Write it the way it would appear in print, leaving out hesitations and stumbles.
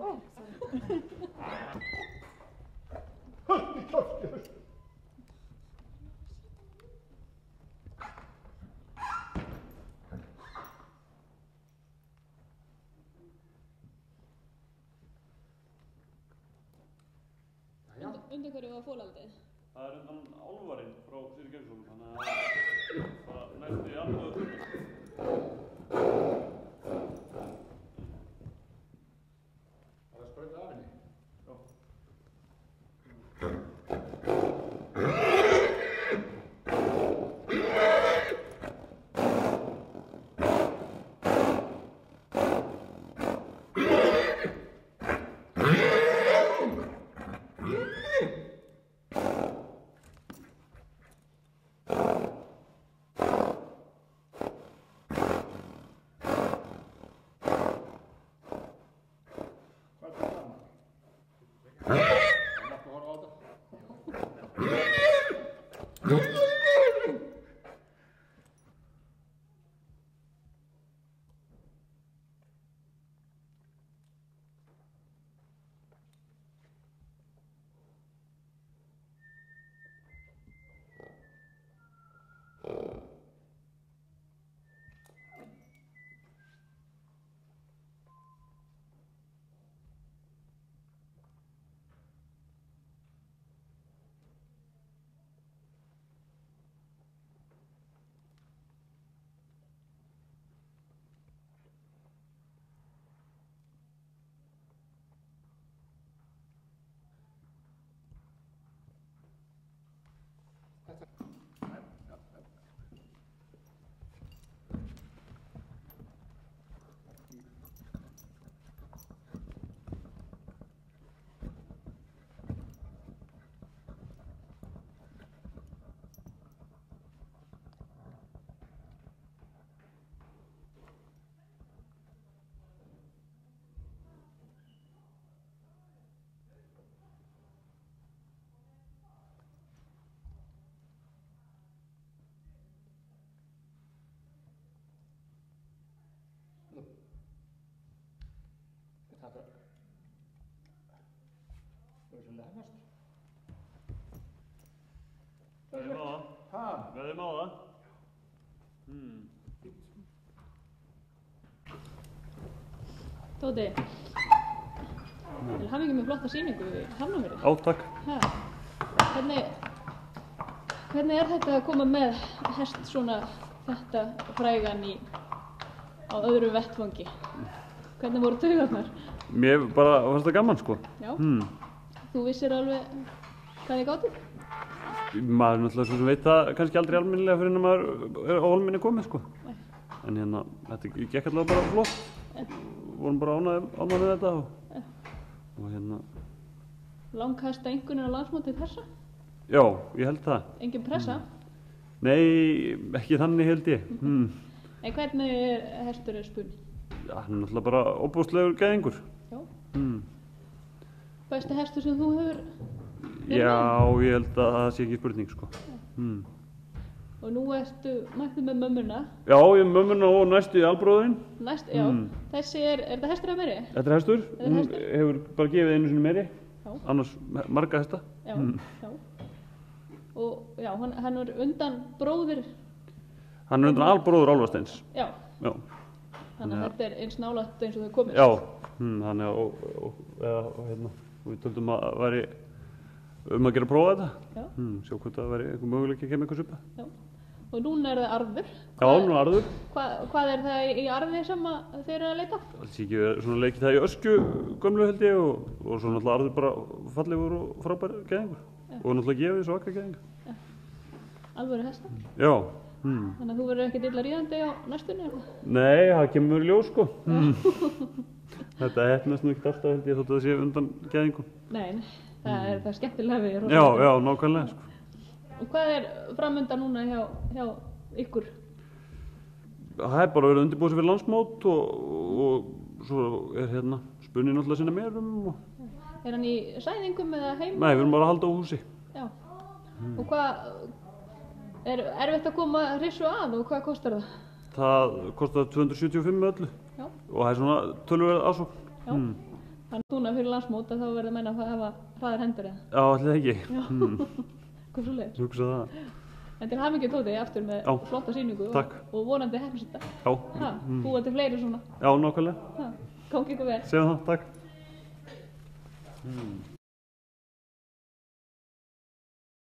Oh. Höll í kjafti. Undan hverju var fólaldið? Það undan álfarinn frá Sigri Geirsson, þannig að það næstu í alvöru. Það sprautið af henni? Já. Veðum á það. Ha? Veðum á það. Tóti, til hamingju með flotta sýningu í Hafnarfirði. Já, takk. Hvernig er þetta að koma með hest svona þetta frægan á öðru vettvangi? Hvernig voru taugarnar? Mér bara fannst það gaman, sko. Já. Þú vissir alveg hvað þið gátu? Maður náttúrulega svo sem veit það kannski aldrei almennilega fyrir en maður er á hólminni komið, sko. Nei. En hérna, þetta gekk allavega bara flott. Vorum bara ánægð með þetta og hérna... Langhæsta einkunnir á landsmótið þessa? Já, ég held það. Engin pressa? Nei, ekki þannig held ég. En hvernig er hesturinn spunni? Já, hann er náttúrulega bara óbúslegur gæðingur. Já. Besti hestur sem þú hefur verið Já, með? ég held að það sé ekki spurning, sko. Og nú ertu mættu með mömmuna? Já, ég er mömmuna og næstu í albróðurinn. Já. Þessi er þetta hestur af meiri? Þetta er hestur. Hún hefur bara gefið einu sinni meiri. Já. Annars marga hesta. Já, já. Og já, hann er undan bróðir? Hann er undan albróður Álfasteins. Já. Já. Þannig að þetta er eins nálægt eins og þau komist. Já, þannig að hérna, við töldum að það væri að gera prófa þetta. Já. Sjá hvort það væri einhver möguleiki að kemja eitthvað svipa. Já. Og núna er það arður. Já, núna arður. Hvað er það í arði sem þeir eru að leita? Alls ekki svona leikið það í Öskju gömlu held ég og svo náttúrulega arður bara fallegur og frábær gæðingur. Og náttúrulega gefið svaka gæðingur. Já. Alvöru hesta? Já. Þannig að þú verður ekkert illa ríðandi á næstunni? Nei, það kemur í ljós, sko. Þetta heppnast nú ekkert alltaf held ég þótt að það sé undan gæðingum. Nei, það er skemmtilega við. Já, nákvæmlega, sko. Og hvað er framöndan núna hjá ykkur? Það er bara verið að undirbúa sig fyrir landsmót og svo er hérna spunnið náttúrulega sinna merum. Er hann í sæðingum eða heima? Nei, við erum bara að halda á húsi. Já. Og hvað, er erfitt að koma hrissu að og hvað kostar það? Það kostar 275 með öllu. Já. Og það er svona töluvert aðsókn. Já. Þannig núna fyrir landsmót að þá verður menn að hafa hraðar hendur eða? Já, allir ekki. Hvað svo leiðis? Hugsa það. En til hamingju Tóti aftur með flotta sýningu og vonandi heppnist þetta. Já. Búa til fleiri svona. Já, nákvæmlega. Gangi ykkur vel. Segjum það, takk.